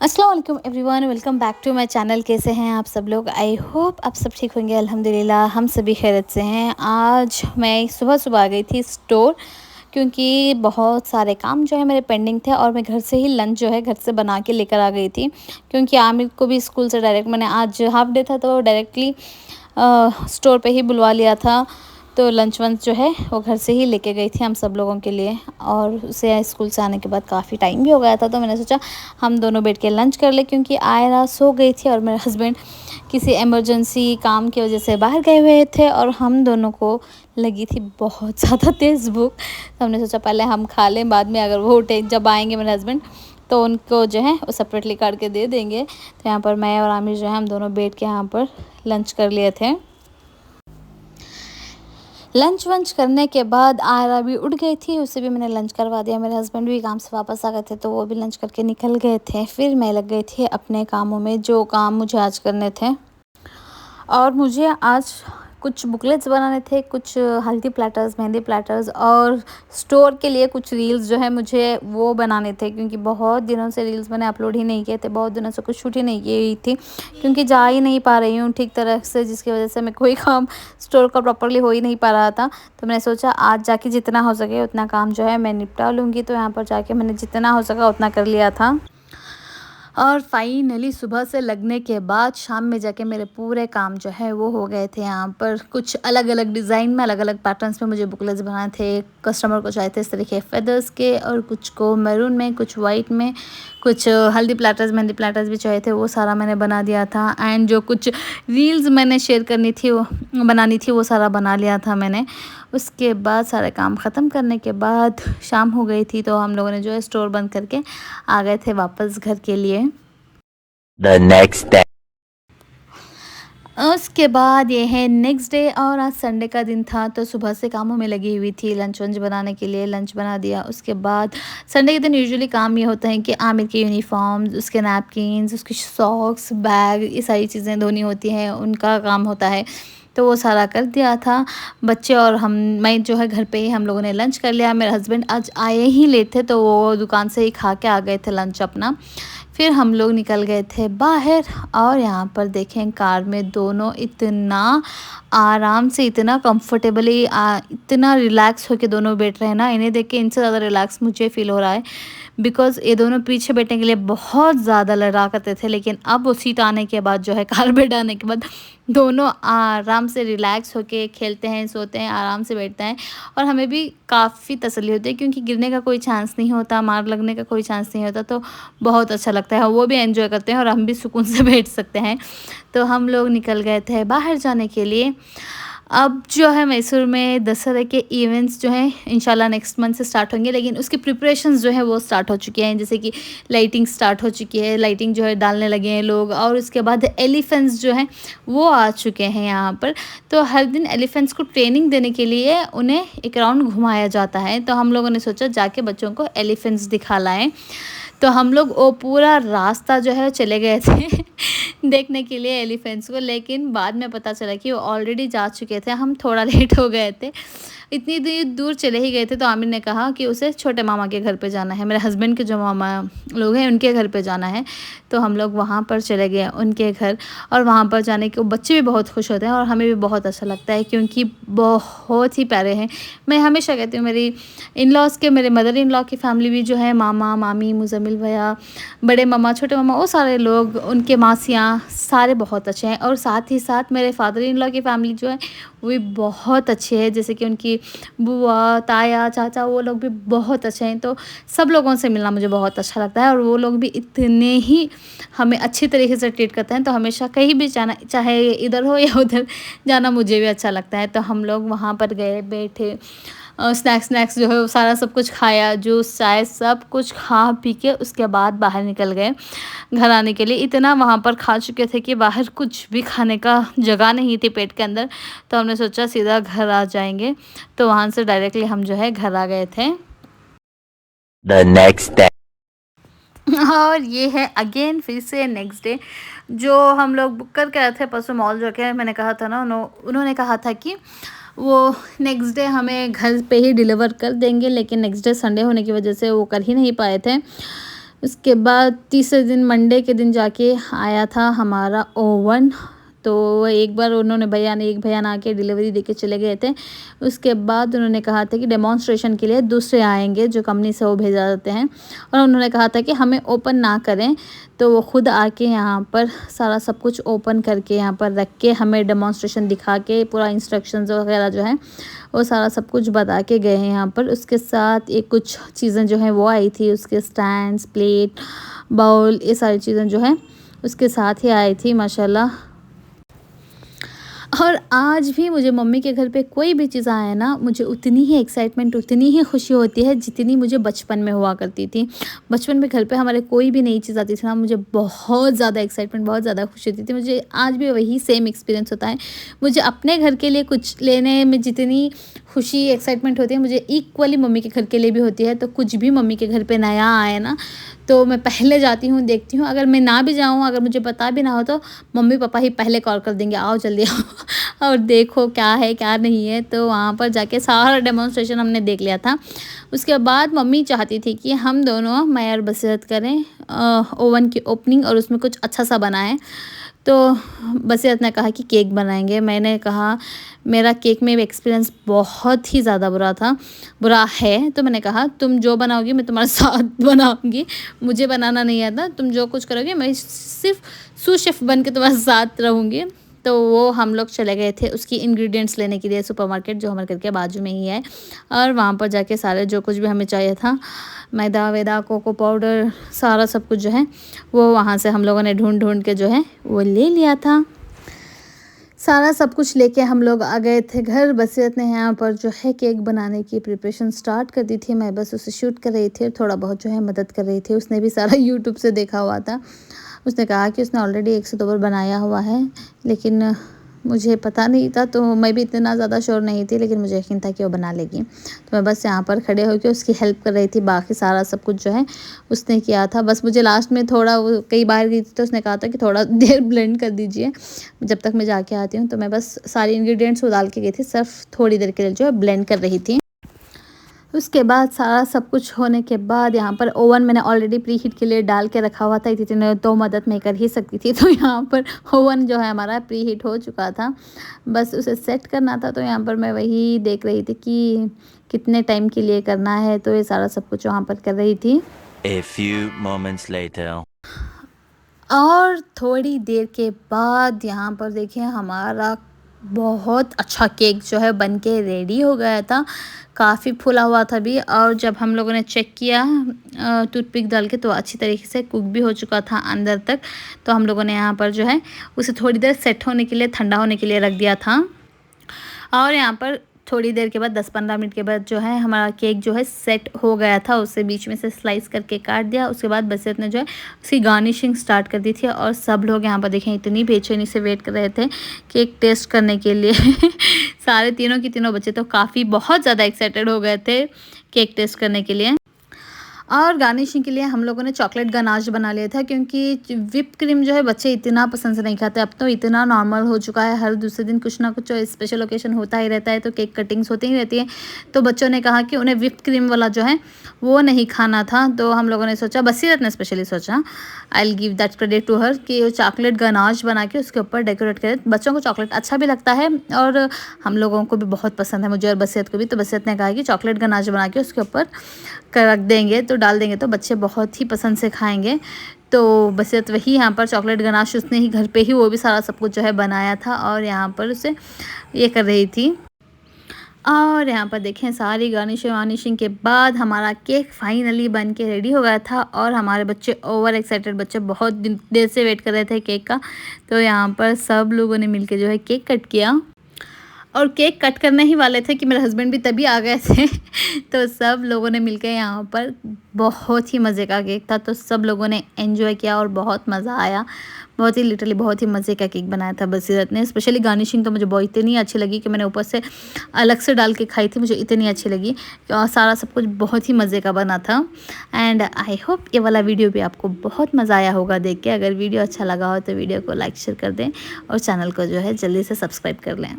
अस्सलाम वालेकुम everyone, welcome back to my channel. कैसे हैं आप सब लोग? आई होप आप सब ठीक होंगे। अल्हम्दुलिल्लाह हम सभी खैरियत से हैं। आज मैं सुबह सुबह आ गई थी स्टोर, क्योंकि बहुत सारे काम जो है मेरे पेंडिंग थे और मैं घर से ही लंच जो है घर से बना के लेकर आ गई थी, क्योंकि आमिर को भी स्कूल से डायरेक्ट मैंने आज हाफ डे था तो डायरेक्टली स्टोर पे ही बुलवा लिया था। तो लंच वंच जो है वो घर से ही लेके गई थी हम सब लोगों के लिए। और उसे स्कूल से आने के बाद काफ़ी टाइम भी हो गया था, तो मैंने सोचा हम दोनों बैठ के लंच कर ले, क्योंकि आयरा सो गई थी और मेरे हस्बैंड किसी इमरजेंसी काम की वजह से बाहर गए हुए थे और हम दोनों को लगी थी बहुत ज़्यादा तेज़ भूख। तो हमने सोचा पहले हम खा लें, बाद में अगर वो उठे जब आएंगे मेरे हस्बैंड तो उनको जो है वो सेपरेटली काट के दे देंगे। तो यहाँ पर मैं और आमिर जो है हम दोनों बैठ के यहाँ पर लंच कर लिए थे। लंच वंच करने के बाद आयरा भी उठ गई थी, उसे भी मैंने लंच करवा दिया। मेरे हस्बैंड भी काम से वापस आ गए थे तो वो भी लंच करके निकल गए थे। फिर मैं लग गई थी अपने कामों में, जो काम मुझे आज करने थे। और मुझे आज कुछ बुकलेट्स बनाने थे, कुछ हल्दी प्लेटर्स, मेहंदी प्लेटर्स, और स्टोर के लिए कुछ रील्स जो है मुझे वो बनाने थे, क्योंकि बहुत दिनों से रील्स मैंने अपलोड ही नहीं किए थे। बहुत दिनों से कुछ शूट ही नहीं की थी, क्योंकि जा ही नहीं पा रही हूँ ठीक तरह से, जिसकी वजह से मैं कोई काम स्टोर का प्रॉपरली हो ही नहीं पा रहा था। तो मैंने सोचा आज जाके जितना हो सके उतना काम जो है मैं निपटा लूँगी। तो यहाँ पर जाके मैंने जितना हो सका उतना कर लिया था। और फाइनली सुबह से लगने के बाद शाम में जाके मेरे पूरे काम जो है वो हो गए थे। यहाँ पर कुछ अलग अलग डिज़ाइन में, अलग अलग पैटर्न्स में मुझे बुकलेट्स बनाए थे। कस्टमर को चाहे थे इस तरीके फेदर्स के, और कुछ को मैरून में, कुछ वाइट में, कुछ हल्दी प्लेटर्स, मेहंदी प्लेटर्स भी चाहे थे, वो सारा मैंने बना दिया था। एंड जो कुछ रील्स मैंने शेयर करनी थी, वो बनानी थी, वो सारा बना लिया था मैंने। उसके बाद सारे काम ख़त्म करने के बाद शाम हो गई थी, तो हम लोगों ने जो है स्टोर बंद करके आ गए थे वापस घर के लिए। The next day. उसके बाद ये है नेक्स्ट डे, और आज संडे का दिन था तो सुबह से कामों में लगी हुई थी। लंच वंच बनाने के लिए लंच बना दिया। उसके बाद संडे के दिन यूजुअली काम ये होता है कि आमिर के यूनिफॉर्म्स, उसके नैपकिन्स, उसके सॉक्स, बैग, ये सारी चीज़ें धोनी होती हैं, उनका काम होता है। तो वो सारा कर दिया था। बच्चे और मैं जो है घर पे ही हम लोगों ने लंच कर लिया। मेरे हस्बैंड आज आए ही लेट थे तो वो दुकान से ही खा के आ गए थे लंच अपना। फिर हम लोग निकल गए थे बाहर, और यहाँ पर देखें कार में दोनों इतना आराम से, इतना कंफर्टेबली, इतना रिलैक्स होके दोनों बैठ रहे हैं ना, इन्हें देख के इनसे ज़्यादा रिलैक्स मुझे फ़ील हो रहा है। बिकॉज़ ये दोनों पीछे बैठने के लिए बहुत ज़्यादा लड़ा करते थे, लेकिन अब वो सीट आने के बाद जो है, कार बैठ आने के बाद दोनों आराम से रिलैक्स होके खेलते हैं, सोते हैं, आराम से बैठते हैं। और हमें भी काफ़ी तसल्ली होती है, क्योंकि गिरने का कोई चांस नहीं होता, मार लगने का कोई चांस नहीं होता। तो बहुत अच्छा लगता है, वो भी एंजॉय करते हैं और हम भी सुकून से बैठ सकते हैं। तो हम लोग निकल गए थे बाहर जाने के लिए। अब जो है मैसूर में दशहरे के इवेंट्स जो हैं इंशाल्लाह नेक्स्ट मंथ से स्टार्ट होंगे, लेकिन उसकी प्रिपरेशंस जो है वो स्टार्ट हो चुकी हैं। जैसे कि लाइटिंग स्टार्ट हो चुकी है, लाइटिंग जो है डालने लगे हैं लोग, और उसके बाद एलिफेंट्स जो हैं वो आ चुके हैं यहाँ पर। तो हर दिन एलिफेंट्स को ट्रेनिंग देने के लिए उन्हें एक राउंड घुमाया जाता है। तो हम लोगों ने सोचा जाके बच्चों को एलिफेंट्स दिखा लाएँ। तो हम लोग वो पूरा रास्ता जो है चले गए थे देखने के लिए एलिफेंट्स को, लेकिन बाद में पता चला कि वो ऑलरेडी जा चुके थे, हम थोड़ा लेट हो गए थे। इतनी दूर चले ही गए थे तो आमिर ने कहा कि उसे छोटे मामा के घर पे जाना है, मेरे हस्बैंड के जो मामा लोग हैं उनके घर पे जाना है। तो हम लोग वहाँ पर चले गए उनके घर, और वहाँ पर जाने के बच्चे भी बहुत खुश होते हैं और हमें भी बहुत अच्छा लगता है, क्योंकि बहुत ही प्यारे हैं। मैं हमेशा कहती हूँ मेरी इन लॉज़ के, मेरे मदर इन लॉ की फैमिली भी जो है, मामा मामी, मुजम्मिल भैया, बड़े मामा, छोटे मामा, वो सारे लोग, उनके मासियाँ, सारे बहुत अच्छे हैं। और साथ ही साथ मेरे फादर इन लॉ की फैमिली जो है वो भी बहुत अच्छे हैं, जैसे कि उनकी बुआ, ताया, चाचा, वो लोग भी बहुत अच्छे हैं। तो सब लोगों से मिलना मुझे बहुत अच्छा लगता है, और वो लोग भी इतने ही हमें अच्छी तरीके से ट्रीट करते हैं। तो हमेशा कहीं भी जाना, चाहे इधर हो या उधर जाना, मुझे भी अच्छा लगता है। तो हम लोग वहाँ पर गए, बैठे, स्नैक्स जो है वो सारा सब कुछ खाया, जूस, चाय, सब कुछ खा पी के उसके बाद बाहर निकल गए घर आने के लिए। इतना वहाँ पर खा चुके थे कि बाहर कुछ भी खाने का जगह नहीं थी पेट के अंदर। तो हमने सोचा सीधा घर आ जाएंगे, तो वहाँ से डायरेक्टली हम जो है घर आ गए थे। The next day. और ये है अगेन फिर से नेक्स्ट डे, जो हम लोग बुक करके आए थे परसों मॉल जो के, मैंने कहा था ना, उन्होंने कहा था कि वो नेक्स्ट डे हमें घर पे ही डिलीवर कर देंगे, लेकिन नेक्स्ट डे संडे होने की वजह से वो कर ही नहीं पाए थे। उसके बाद तीसरे दिन मंडे के दिन जाके आया था हमारा ओवन। तो एक बार एक भैया ने आके डिलीवरी देके चले गए थे। उसके बाद उन्होंने कहा था कि डेमोंस्ट्रेशन के लिए दूसरे आएंगे जो कंपनी से वो भेजा जाते हैं, और उन्होंने कहा था कि हमें ओपन ना करें। तो वो खुद आके यहाँ पर सारा सब कुछ ओपन करके यहाँ पर रख के हमें डेमोंस्ट्रेशन दिखा के पूरा इंस्ट्रक्शंस वगैरह जो है वो सारा सब कुछ बता के गए हैं यहाँ पर। उसके साथ एक कुछ चीज़ें जो हैं वो आई थी, उसके स्टैंड्स, प्लेट, बाउल, ये सारी चीज़ें जो हैं उसके साथ ही आई थी माशाल्लाह। और आज भी मुझे मम्मी के घर पे कोई भी चीज़ आए ना, मुझे उतनी ही एक्साइटमेंट, उतनी ही खुशी होती है जितनी मुझे बचपन में हुआ करती थी। बचपन में घर पे हमारे कोई भी नई चीज़ आती थी ना, मुझे बहुत ज़्यादा एक्साइटमेंट, बहुत ज़्यादा खुशी होती थी। मुझे आज भी वही सेम एक्सपीरियंस होता है। मुझे अपने घर के लिए कुछ लेने में जितनी खुशी, एक्साइटमेंट होती है, मुझे इक्वली मम्मी के घर के लिए भी होती है। तो कुछ भी मम्मी के घर पे नया आए ना, तो मैं पहले जाती हूँ, देखती हूँ। अगर मैं ना भी जाऊँ, अगर मुझे पता भी ना हो, तो मम्मी पापा ही पहले कॉल कर देंगे, आओ जल्दी आओ और देखो क्या है क्या नहीं है। तो वहाँ पर जाके सारा डेमोंस्ट्रेशन हमने देख लिया था। उसके बाद मम्मी चाहती थी कि हम दोनों, मैं और बसीरत, करें ओवन की ओपनिंग और उसमें कुछ अच्छा सा बनाएं। तो बसीरत ने कहा कि केक बनाएंगे। मैंने कहा मेरा केक में एक्सपीरियंस बहुत ही ज़्यादा बुरा है। तो मैंने कहा तुम जो बनाओगी मैं तुम्हारे साथ बनाऊंगी, मुझे बनाना नहीं आता, तुम जो कुछ करोगे मैं सिर्फ सू शेफ़ बन के तुम्हारे साथ रहूँगी। तो वो हम लोग चले गए थे उसकी इंग्रेडिएंट्स लेने के लिए सुपरमार्केट, जो हमारे घर के बाजू में ही है। और वहाँ पर जाके सारे जो कुछ भी हमें चाहिए था, मैदा वैदा, कोको पाउडर, सारा सब कुछ जो है वो वहाँ से हम लोगों ने ढूंढ के जो है वो ले लिया था। सारा सब कुछ लेके हम लोग आ गए थे घर। बसीरत ने यहाँ पर जो है केक बनाने की प्रिपरेशन स्टार्ट कर दी थी। मैं बस उसे शूट कर रही थी और थोड़ा बहुत जो है मदद कर रही थी। उसने भी सारा यूट्यूब से देखा हुआ था। उसने कहा कि उसने ऑलरेडी 1 से 2 बार बनाया हुआ है, लेकिन मुझे पता नहीं था, तो मैं भी इतना ज़्यादा श्योर नहीं थी, लेकिन मुझे यकीन था कि वो बना लेगी। तो मैं बस यहाँ पर खड़े होकर उसकी हेल्प कर रही थी। बाकी सारा सब कुछ जो है उसने किया था। बस मुझे लास्ट में थोड़ा, वो कई बार गई थी तो उसने कहा था कि थोड़ा देर ब्लेंड कर दीजिए जब तक मैं जाके आती हूँ। तो मैं बस सारी इंग्रेडिएंट्स वो डाल के गई थी, सिर्फ थोड़ी देर के लिए जो है ब्लेंड कर रही थी। उसके बाद सारा सब कुछ होने के बाद यहाँ पर ओवन मैंने ऑलरेडी प्री हीट के लिए डाल के रखा हुआ था, इतने तो मदद मैं कर ही सकती थी। तो यहाँ पर ओवन जो है हमारा प्री हीट हो चुका था, बस उसे सेट करना था। तो यहाँ पर मैं वही देख रही थी कि कितने टाइम के लिए करना है, तो ये सारा सब कुछ वहाँ पर कर रही थी। A few moments later. और थोड़ी देर के बाद यहाँ पर देखिए हमारा बहुत अच्छा केक जो है बन के रेडी हो गया था। काफ़ी फूला हुआ था भी, और जब हम लोगों ने चेक किया टूथपिक डाल के, तो अच्छी तरीके से कुक भी हो चुका था अंदर तक। तो हम लोगों ने यहाँ पर जो है उसे थोड़ी देर सेट होने के लिए, ठंडा होने के लिए रख दिया था। और यहाँ पर थोड़ी देर के बाद 10-15 मिनट के बाद जो है हमारा केक जो है सेट हो गया था। उसे बीच में से स्लाइस करके काट दिया। उसके बाद बसीरत ने जो है उसकी गार्निशिंग स्टार्ट कर दी थी। और सब लोग यहाँ पर देखें इतनी बेचैनी से वेट कर रहे थे केक टेस्ट करने के लिए। सारे तीनों की तीनों बच्चे तो काफ़ी बहुत ज़्यादा एक्साइटेड हो गए थे केक टेस्ट करने के लिए। और गार्निशिंग के लिए हम लोगों ने चॉकलेट गनाश बना लिया था, क्योंकि विप क्रीम जो है बच्चे इतना पसंद से नहीं खाते। अब तो इतना नॉर्मल हो चुका है, हर दूसरे दिन कुछ ना कुछ स्पेशल ओकेशन होता ही रहता है, तो केक कटिंग्स होती ही रहती है। तो बच्चों ने कहा कि उन्हें विप क्रीम वाला जो है वो नहीं खाना था। तो हम लोगों ने सोचा, बसीरत ने स्पेशली सोचा, I will give that credit to her, कि चॉकलेट गनाश बना के उसके ऊपर डेकोरेट करें। बच्चों को चॉकलेट अच्छा भी लगता है और हम लोगों को भी बहुत पसंद है, मुझे और बसीरत को भी। तो बसीरत ने कहा कि चॉकलेट गनाश बना के उसके ऊपर रख देंगे, तो डाल देंगे, तो बच्चे बहुत ही पसंद से खाएंगे। तो बसीरत वही यहाँ पर चॉकलेट गनाश उसने ही घर पे ही वो भी सारा सब कुछ जो है बनाया था, और यहाँ पर उसे ये कर रही थी। और यहाँ पर देखें सारी गार्निशिंग के बाद हमारा केक फाइनली बन के रेडी हो गया था। और हमारे बच्चे ओवर एक्साइटेड, बच्चे बहुत देर से वेट कर रहे थे केक का। तो यहाँ पर सब लोगों ने मिलके जो है केक कट किया, और केक कट करने ही वाले थे कि मेरे हस्बैंड भी तभी आ गए थे। तो सब लोगों ने मिलकर यहाँ पर, बहुत ही मज़े का केक था, तो सब लोगों ने एंजॉय किया और बहुत मज़ा आया। बहुत ही लिटरली बहुत ही मज़े का केक बनाया था बसीरत ने। स्पेशली गार्निशिंग तो मुझे बहुत इतनी अच्छी लगी कि मैंने ऊपर से अलग से डाल के खाई थी, मुझे इतनी अच्छी लगी। और सारा सब कुछ बहुत ही मज़े का बना था। एंड आई होप ये वाला वीडियो भी आपको बहुत मज़ा आया होगा देख के। अगर वीडियो अच्छा लगा हो तो वीडियो को लाइक शेयर कर दें और चैनल को जो है जल्दी से सब्सक्राइब कर लें।